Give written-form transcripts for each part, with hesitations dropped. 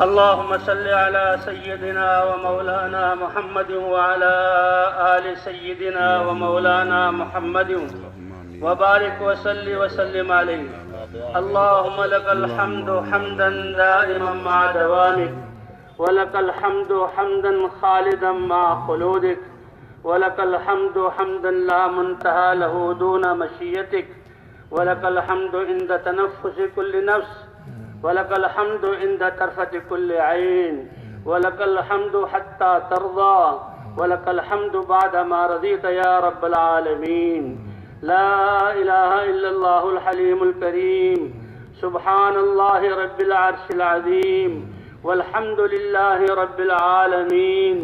اللهم صل على سيدنا ومولانا محمد وعلى آل سيدنا ومولانا محمد وبارك وسلم عليه. اللهم لك الحمد حمدا دائما مع دوامك، ولك الحمد حمدا خالدا مع خلودك، ولك الحمد حمدا لا منتهى له دون مشيتك، ولك الحمد عند تنفس كل نفس، ولك الحمد عند طرفة كل عين، ولك الحمد حتى ترضى، ولك الحمد بعد ما رضيت يا رب العالمين. لا إله إلا الله الحليم الكريم، سبحان الله رب العرش العظيم، والحمد لله رب العالمين.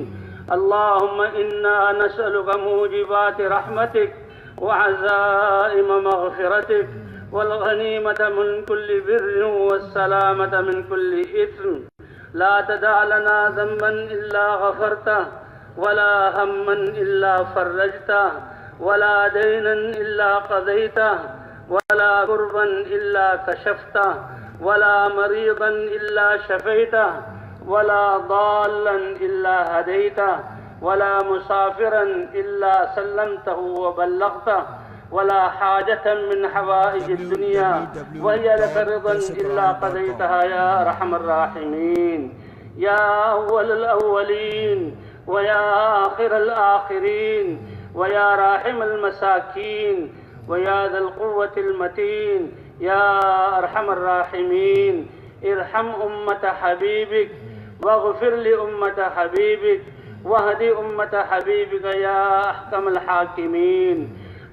اللهم إنا نسألك موجبات رحمتك وعزائم مغفرتك والغنيمة من كل بر والسلامة من كل إثم. لا تدع لنا ذنبا إلا غفرته، ولا هما إلا فرجته، ولا دينا إلا قضيته، ولا كربا إلا كشفته، ولا مريضا إلا شفيته، ولا ضالا إلا هديته، ولا مسافرا إلا سلمته وبلغته، ولا حاجة من حوائج الدنيا وهي لك رضا إلا قضيتها يا أرحم الراحمين. يا أول الأولين ويا آخر الآخرين ويا راحم المساكين ويا ذا القوة المتين، يا أرحم الراحمين، ارحم أمة حبيبك واغفر لأمة حبيبك واهد أمة حبيبك يا أحكم الحاكمين.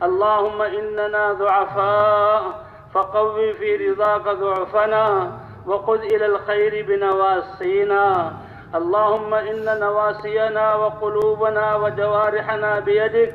اللهم إننا ضعفاء فقوي في رضاك ضعفنا وخذ إلى الخير بنواصينا. اللهم إن نواصينا وقلوبنا وجوارحنا بيدك،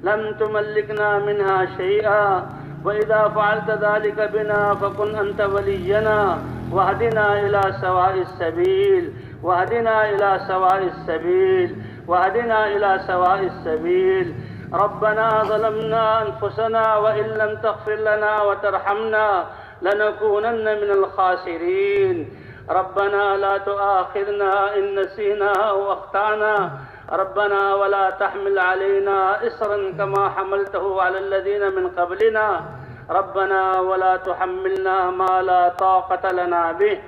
لم تملكنا منها شيئا، وإذا فعلت ذلك بنا فكن أنت ولينا، واهدنا إلى سواء السبيل، واهدنا إلى سواء السبيل، واهدنا إلى سواء السبيل. ربنا ظلمنا أنفسنا وإن لم تغفر لنا وترحمنا لنكونن من الخاسرين. ربنا لا تؤاخذنا إن نسينا أو أخطأنا، ربنا ولا تحمل علينا إصرا كما حملته على الذين من قبلنا، ربنا ولا تحملنا ما لا طاقة لنا به،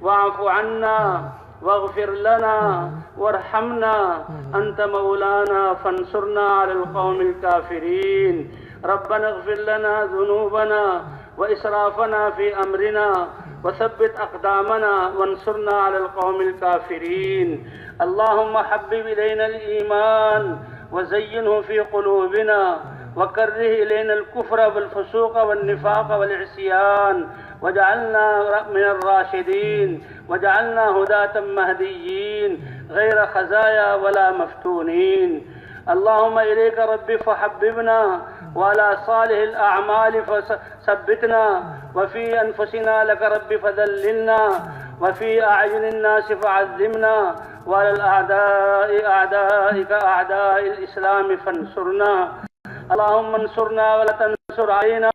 واعف عنا واغفر لنا وارحمنا، أنت مولانا فانصرنا على القوم الكافرين. ربنا اغفر لنا ذنوبنا وإسرافنا في أمرنا وثبت أقدامنا وانصرنا على القوم الكافرين. اللهم حبب إلينا الإيمان وزينه في قلوبنا، وكره إلينا الكفر والفسوق والنفاق والعصيان، واجعلنا من الراشدين، واجعلنا هداة مهديين غير خزايا ولا مفتونين. اللهم إليك ربي فحببنا، وعلى صالح الأعمال فثبتنا، وفي أنفسنا لك ربي فذللنا، وفي أعين الناس فعذبنا، وعلى الأعداء أعدائك أعداء الإسلام فانصرنا. اللهم انصرنا ولا تنصر علينا،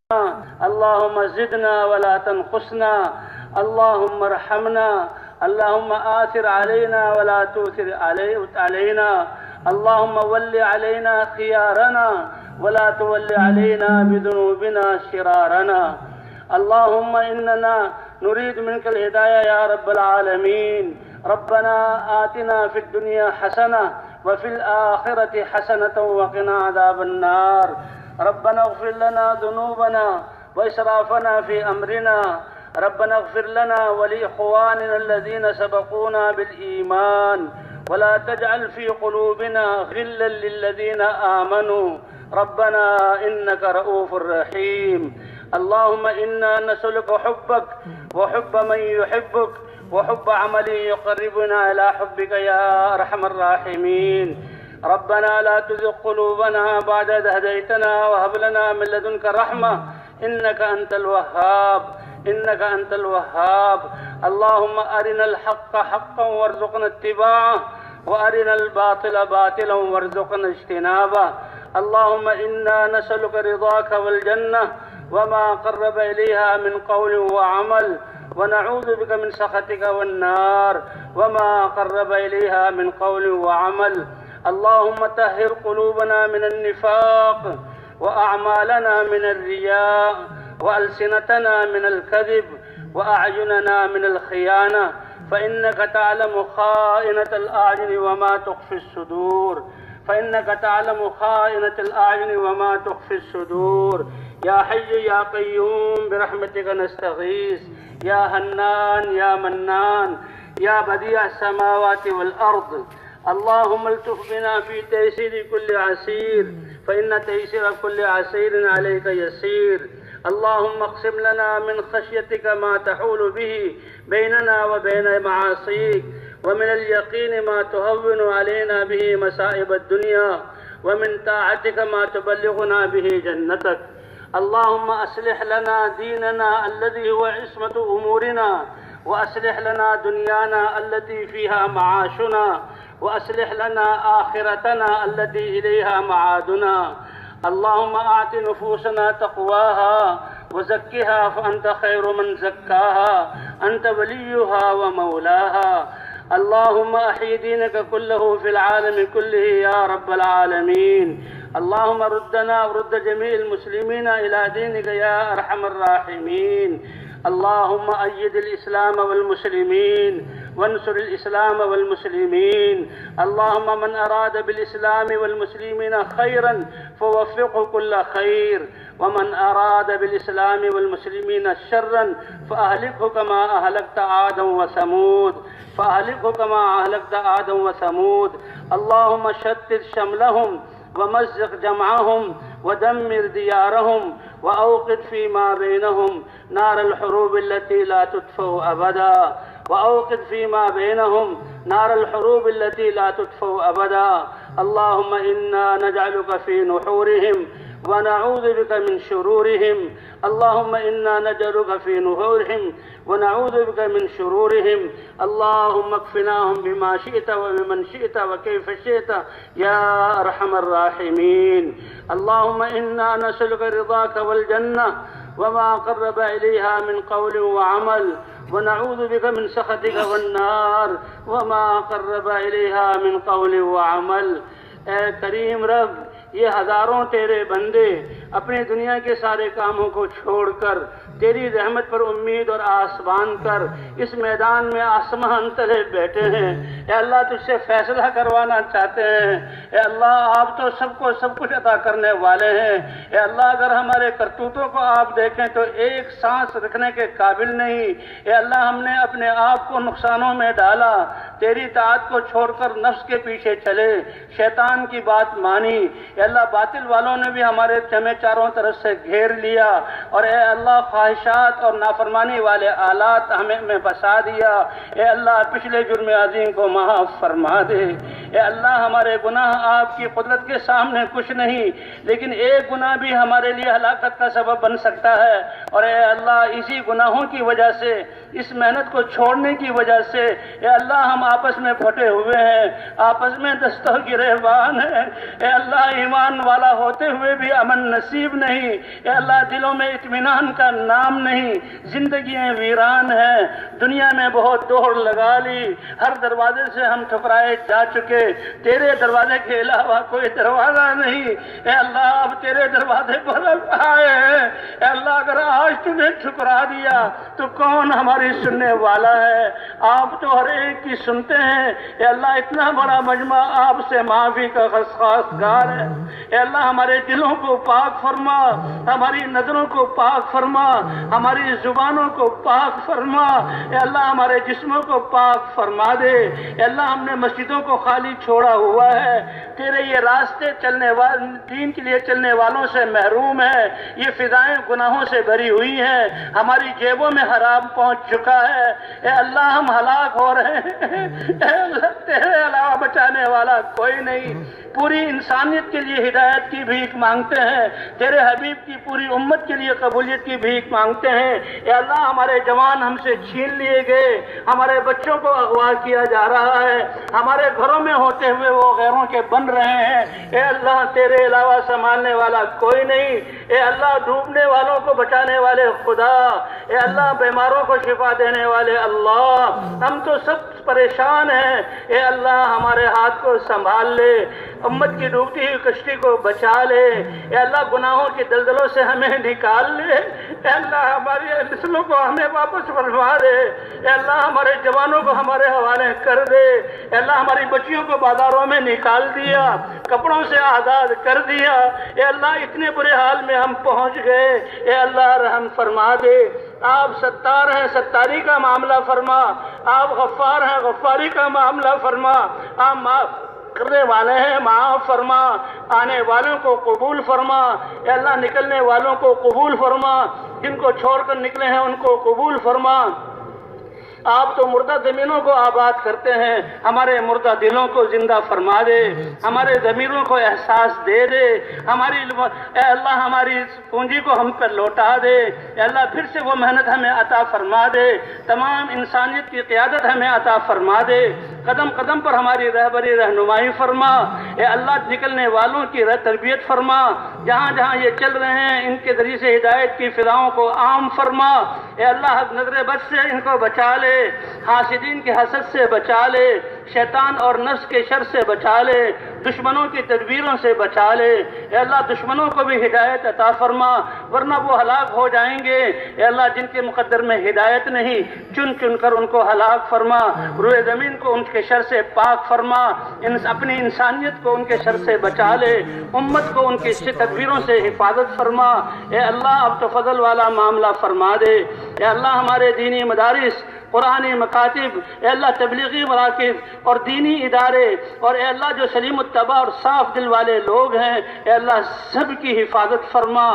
اللهم زدنا ولا تنقصنا، اللهم ارحمنا، اللهم آثر علينا ولا تؤثر علينا، اللهم ول علينا خيارنا ولا تول علينا بذنوبنا شرارنا. اللهم إننا نريد منك الهداية يا رب العالمين. ربنا آتنا في الدنيا حسنة وفي الآخرة حسنة وقنا عذاب النار. ربنا اغفر لنا ذنوبنا وإسرافنا في أمرنا، ربنا اغفر لنا ولإخواننا الذين سبقونا بالإيمان، ولا تجعل في قلوبنا غلا للذين آمنوا، ربنا إنك رؤوف رحيم. اللهم إنا نسألك حبك وحب من يحبك وحب عمل يقربنا إلى حبك يا أرحم الراحمين. ربنا لا تزغ قلوبنا بعد إذ هديتنا وهب لنا من لدنك رحمة إنك أنت الوهاب، إنك أنت الوهاب. اللهم أرنا الحق حقا وارزقنا اتباعه، وأرنا الباطل باطلا وارزقنا اجتنابه. اللهم إنا نسألك رضاك والجنة وما قرب إليها من قول وعمل، ونعوذ بك من سخطك والنار وما قرب إليها من قول وعمل. اللهم طهر قلوبنا من النفاق وأعمالنا من الرياء وألسنتنا من الكذب وأعيننا من الخيانة، فإنك تعلم خائنة الأعين وما تخفي الصدور، فإنك تعلم خائنة الأعين وما تخفي الصدور. يا حي يا قيوم برحمتك نستغيث، يا حنان يا منان يا بديع السماوات والأرض. اللهم التف بنا في تيسير كل عسير، فإن تيسير كل عسير عليك يسير. اللهم اقسم لنا من خشيتك ما تحول به بيننا وبين معاصيك، ومن اليقين ما تهون علينا به مصائب الدنيا، ومن طاعتك ما تبلغنا به جنتك. اللهم أصلح لنا ديننا الذي هو عصمة أمورنا، وأصلح لنا دنيانا التي فيها معاشنا، وأصلح لنا آخرتنا التي إليها معادنا. اللهم أعط نفوسنا تقواها وزكها فأنت خير من زكاها، أنت وليها ومولاها. اللهم أحي دينك كله في العالم كله يا رب العالمين. اللهم ردنا ورد جميع المسلمين إلى دينك يا أرحم الراحمين. اللهم أيد الإسلام والمسلمين وانصر الإسلام والمسلمين. اللهم من أراد بالإسلام والمسلمين خيرا فوفقه كل خير، ومن أراد بالإسلام والمسلمين شرا فأهلكه كما أهلكت عادا وثمود، فأهلكه كما أهلكت عادا وثمود. اللهم شتت شملهم ومزق جمعهم ودمر ديارهم، وأوقد فيما بينهم نار الحروب التي لا تطفأ أبدا، وأوقد فيما بينهم نار الحروب التي لا تطفأ أبدا. اللهم إنا نجعلك في نحورهم ونعوذ بك من شرورهم. اللهم إنا نجعلك في نحورهم ونعوذ بك من شرورهم. اللهم اكفناهم بما شئت وبمن شئت وكيف شئت يا أرحم الراحمين. اللهم إنا نسألك رضاك والجنة وما قرب إليها من قول وعمل، ونعوذ بك من سخطك والنار وما قرب إليها من قول وعمل. اے کریم رب، یہ ہزاروں تیرے بندے اپنی دنیا کے سارے کاموں کو چھوڑ کر تیری رحمت پر امید اور آس باندھ کر اس میدان میں آسمان تلے بیٹھے ہیں۔ اے اللہ، تجھ سے فیصلہ کروانا چاہتے ہیں۔ اے اللہ، آپ تو سب کو سب کچھ عطا کرنے والے ہیں۔ اے اللہ، اگر ہمارے کرتوتوں کو آپ دیکھیں تو ایک سانس رکھنے کے قابل نہیں۔ اے اللہ، ہم نے اپنے آپ کو نقصانوں میں ڈالا، تیری طاعت کو چھوڑ کر نفس کے پیچھے چلے، شیطان کی بات مانی۔ اے اللہ، باطل والوں نے بھی ہمارے ہمیں چاروں طرف سے گھیر لیا، اور اے اللہ خواہشات اور نافرمانی والے آلات ہمیں بسا دیا۔ اے اللہ، پچھلے جرم عظیم کو معاف فرما دے۔ اے اللہ، ہمارے گناہ آپ کی قدرت کے سامنے کچھ نہیں، لیکن ایک گناہ بھی ہمارے لیے ہلاکت کا سبب بن سکتا ہے، اور اے اللہ، اسی گناہوں کی وجہ سے، اس محنت کو چھوڑنے کی وجہ سے اے اللہ ہم آپس میں پھٹے ہوئے ہیں، آپس میں دستوں گریبان ہیں۔ اے اللہ، ایمان والا ہوتے ہوئے بھی امن نصیب نہیں۔ اے اللہ، دلوں میں اطمینان کا نام نہیں، زندگیاں ویران ہیں، دنیا میں بہت دوڑ لگا لی، ہر دروازے سے ہم ٹھکرائے جا چکے، تیرے دروازے کے علاوہ کوئی دروازہ نہیں۔ اے اللہ، اب تیرے دروازے پر آئے ہیں۔ اے اللہ، اگر آج تمہیں ٹھکرا دیا تو کون ہماری سننے والا ہے؟ آپ تو ہر ایک کی سنتے ہیں۔ اے اللہ، اتنا بڑا مجمع آپ سے معافی کا خواستگار ہے۔ اے اللہ، ہمارے دلوں کو پاک فرما، ہماری نظروں کو پاک فرما، ہماری زبانوں کو پاک فرما۔ اے اللہ، ہمارے جسموں کو پاک فرما دے۔ اے اللہ، ہم نے مسجدوں کو خالی چھوڑا ہوا ہے، تیرے یہ راستے چلنے والے دین کے لیے چلنے والوں سے محروم ہے، یہ فضائیں گناہوں سے بھری ہوئی ہیں، ہماری جیبوں میں حرام پہنچ چکا ہے۔ اے اللہ، ہم ہلاک ہو رہے ہیں۔ اے اللہ، تیرے علاوہ بچانے والا کوئی نہیں۔ پوری انسانیت کے لیے ہدایت کی بھیک مانگتے ہیں، تیرے حبیب کی پوری امت کے لیے قبولیت کی بھیک مانگتے ہیں۔ اے اللہ، ہمارے جوان ہم سے چھین لیے گئے، ہمارے بچوں کو اغوا کیا جا رہا ہے، ہمارے گھروں میں ہوتے ہوئے وہ غیروں کے بن رہے ہیں۔ اے اللہ، تیرے علاوہ سنبھالنے والا کوئی نہیں۔ اے اللہ، ڈوبنے والوں کو بچانے والے خدا، اے اللہ، بیماروں کو شفا شفا دینے والے اللہ، ہم تو سب پریشان ہیں، اے اللہ ہمارے ہاتھ کو سنبھال لے، امت کی ڈوبتی ہوئی کشتی کو بچا لے، اے اللہ گناہوں کی دلدلوں سے ہمیں نکال لے، اے اللہ ہماری نسلوں کو ہمیں واپس فرما دے، اے اللہ ہمارے جوانوں کو ہمارے حوالے کر دے، اے اللہ ہماری بچیوں کو بازاروں میں نکال دیا، کپڑوں سے آزاد کر دیا، اے اللہ اتنے برے حال میں ہم پہنچ گئے، اے اللہ رحم فرما دے، آپ ستار ہیں ستاری کا معاملہ فرما، آپ غفار ہیں غفاری کا معاملہ فرما، آپ معاف کرنے والے ہیں معاف فرما، آنے والوں کو قبول فرما، اے اللہ نکلنے والوں کو قبول فرما، جن کو چھوڑ کر نکلے ہیں ان کو قبول فرما۔ آپ تو مردہ زمینوں کو آباد کرتے ہیں، ہمارے مردہ دلوں کو زندہ فرما دے، ہمارے ضمیروں کو احساس دے دے، اے اللہ ہماری پونجی کو ہم پر لوٹا دے، اے اللہ پھر سے وہ محنت ہمیں عطا فرما دے، تمام انسانیت کی قیادت ہمیں عطا فرما دے، قدم قدم پر ہماری رہبری رہنمائی فرما، اے اللہ نکلنے والوں کی تربیت فرما، جہاں جہاں یہ چل رہے ہیں ان کے ذریعے سے ہدایت کی فضاؤں کو عام فرما، اے اللہ نظر بد سے ان کو بچا لے، حاسدین کے حسد سے بچا لے، شیطان اور نفس کے شر سے بچا لے، دشمنوں کی تدبیروں سے بچا لے، اے اللہ دشمنوں کو بھی ہدایت عطا فرما ورنہ وہ ہلاک ہو جائیں گے، اے اللہ جن کے مقدر میں ہدایت نہیں چن چن کر ان کو ہلاک فرما، روئے زمین کو ان کے شر سے پاک فرما، اپنی انسانیت کو ان کے شر سے بچا لے، امت کو ان کی تدبیروں سے حفاظت فرما، اے اللہ اب تو فضل والا معاملہ فرما دے، اے اللہ ہمارے دینی مدارس، قرآنی مکاتب، اے اللہ تبلیغی مراکز اور دینی ادارے، اور اے اللہ جو سلیم الطبع اور صاف دل والے لوگ ہیں، اے اللہ سب کی حفاظت فرما،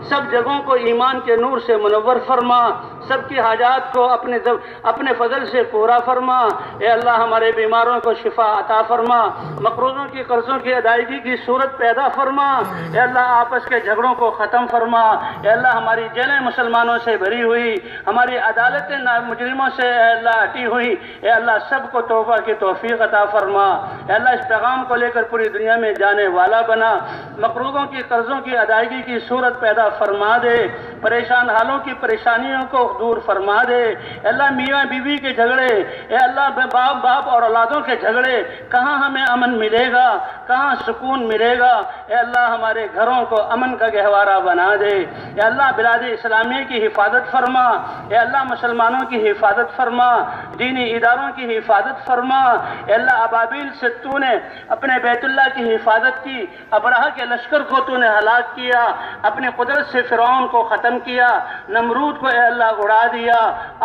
سب جگہوں کو ایمان کے نور سے منور فرما، سب کی حاجات کو اپنے فضل سے پورا فرما، اے اللہ ہمارے بیماروں کو شفا عطا فرما، مقروضوں کی قرضوں کی ادائیگی کی صورت پیدا فرما، اے اللہ آپس کے جھگڑوں کو ختم فرما، اے اللہ ہماری جیلیں مسلمانوں سے بھری ہوئی، ہماری عدالتیں مجرموں سے اے اللہ ہٹی ہوئی، اے اللہ سب کو توبہ کی توفیق عطا فرما، اے اللہ اس پیغام کو لے کر پوری دنیا میں جانے والا بنا، مقروضوں کی قرضوں کی ادائیگی کی صورت پیدا فرما دے، پریشان حالوں کی پریشانیوں کو دور فرما دے، اے اللہ میاں بیوی کے جھگڑے، اے اللہ باپ اور اولادوں کے جھگڑے، کہاں ہمیں امن ملے گا، کہاں سکون ملے گا، اے اللہ ہمارے گھروں کو امن کا گہوارہ بنا دے، اے اللہ بلاد اسلامیہ کی حفاظت فرما، اے اللہ مسلمانوں کی حفاظت فرما، دینی اداروں کی حفاظت فرما، اے اللہ ابابیل سے تو نے اپنے بیت اللہ کی حفاظت کی، ابرہہ کے لشکر کو تو نے ہلاک کیا، اپنی قدرت سے فرعون کو ختم کیا، نمرود کو اے اللہ اڑا دیا،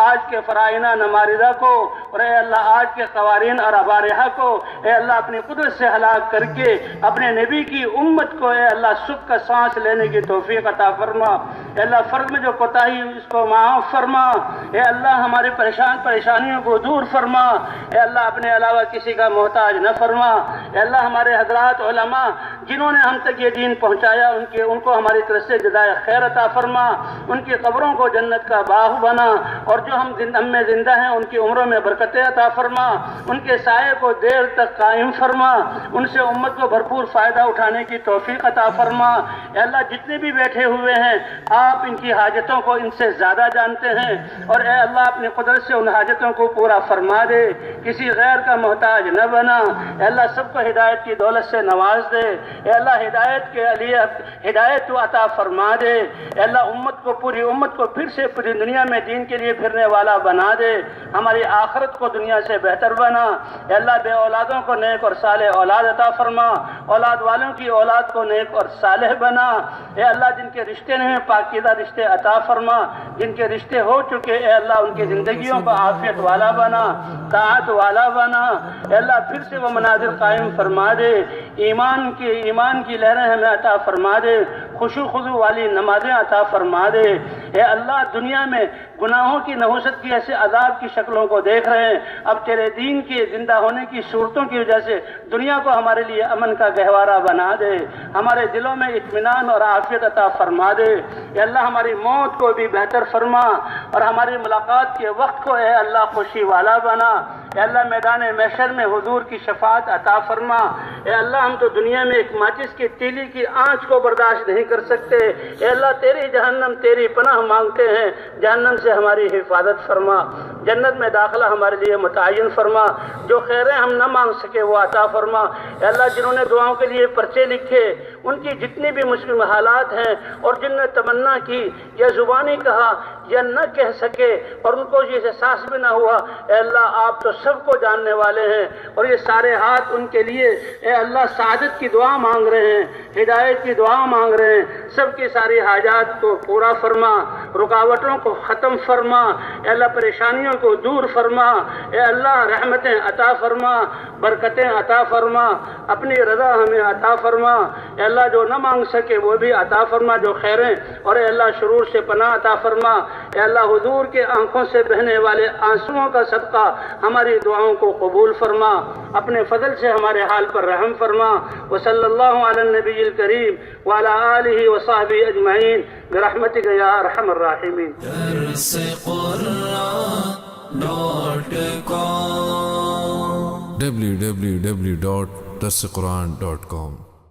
آج کے فرائنہ نماردہ کو اور اے اللہ آج کے قوارین اور ابارحہ کو اے اللہ اپنی قدرت سے ہلاک کر کے اپنے نبی کی امت کو اے اللہ سکھ کا سانس لینے کی توفیق عطا فرما، اے اللہ فرض میں جو کوتاہی اس کو معاف فرما، اے اللہ ہمارے پریشانیوں کو دور فرما، اے اللہ اپنے علاوہ کسی کا محتاج نہ فرما، اے اللہ ہمارے حضرات علماء جنہوں نے ہم تک یہ دین پہنچایا ان کو ہماری طرف سے جزائے خیر عطا فرما، ان کی قبروں کو جنت کا باغ بنا، اور جو ہم میں زندہ ہیں ان کی عمروں میں برکتیں عطا فرما، ان کے سائے کو دیر تک قائم فرما، ان سے امت کو بھرپور فائدہ اٹھانے کی توفیق عطا فرما، اے اللہ جتنے بھی بیٹھے ہوئے ہیں آپ ان کی حاجتوں کو ان سے زیادہ جانتے ہیں، اور اے اللہ اپنی قدرت سے ان حاجتوں کو پورا فرما دے، کسی غیر کا محتاج نہ بنا، اے اللہ سب کو ہدایت کی دولت سے نواز دے، اے اللہ ہدایت کے لیے ہدایت تو عطا فرما دے، اے اللہ پوری امت کو پھر سے پوری دنیا میں دین کے لیے پھرنے والا بنا دے، ہماری آخرت کو دنیا سے بہتر بنا، اے اللہ بے اولادوں کو نیک اور صالح اولاد عطا فرما، اولاد والوں کی اولاد کو نیک اور صالح بنا، اے اللہ جن کے رشتے نہیں پاکیزہ رشتے عطا فرما، جن کے رشتے ہو چکے اے اللہ ان کی زندگیوں کو عافیت والا بنا، طاعت والا بنا، اے اللہ پھر سے وہ مناظر قائم فرما دے، ایمان کی لہریں ہمیں عطا فرما دے، خشوع خضوع والی نمازیں عطا فرما دے، اے اللہ دنیا میں گناہوں کی نحوست کی ایسے عذاب کی شکلوں کو دیکھ رہے ہیں، اب تیرے دین کے زندہ ہونے کی صورتوں کی وجہ سے دنیا کو ہمارے لیے امن کا گہوارہ بنا دے، ہمارے دلوں میں اطمینان اور عافیت عطا فرما دے، اے اللہ ہماری موت کو بھی بہتر فرما، اور ہماری ملاقات کے وقت کو اے اللہ خوشی والا بنا، اے اللہ میدان محشر میں حضور کی شفاعت عطا فرما، اے اللہ ہم تو دنیا میں ایک ماچس کی تیلی کی آنچ کو برداشت نہیں کر سکتے۔ اے اللہ تیری جہنم تیری پناہ مانگتے ہیں، جہنم سے ہماری حفاظت فرما، جنت میں داخلہ ہمارے لیے متعین فرما، جو خیریں ہم نہ مانگ سکے وہ عطا فرما۔ اے اللہ جنہوں نے دعاؤں کے لیے پرچے لکھے، ان کی جتنی بھی مشکل حالات ہیں اور جن نے تمنا کی یا زبانی کہا یا نہ کہہ سکے اور ان کو یہ احساس بھی نہ ہوا، اے اللہ آپ تو سب کو جاننے والے ہیں، اور یہ سارے ہاتھ ان کے لیے اے اللہ سعادت کی دعا مانگ رہے ہیں، ہدایت کی دعا مانگ رہے ہیں۔ سب کی ساری حاجات کو پورا فرما، رکاوٹوں کو ختم فرما، اے اللہ پریشانیوں کو دور فرما، اے اللہ رحمتیں عطا فرما، برکتیں عطا فرما، اپنی رضا ہمیں عطا فرما۔ اے اللہ جو نہ مانگ سکے وہ بھی عطا فرما جو خیریں، اور اے اللہ شرور سے پناہ عطا فرما۔ اے اللہ حضور کے آنکھوں سے بہنے والے آنسوؤں کا صدقہ ہماری دعاؤں کو قبول فرما، اپنے فضل سے ہمارے حال پر رحم فرما۔ وصلی اللہ علی النبی الکریم وعلی آلہ وصحبہ اجمعین برحمتک یا ارحم الراحمین۔ www.darsequran.com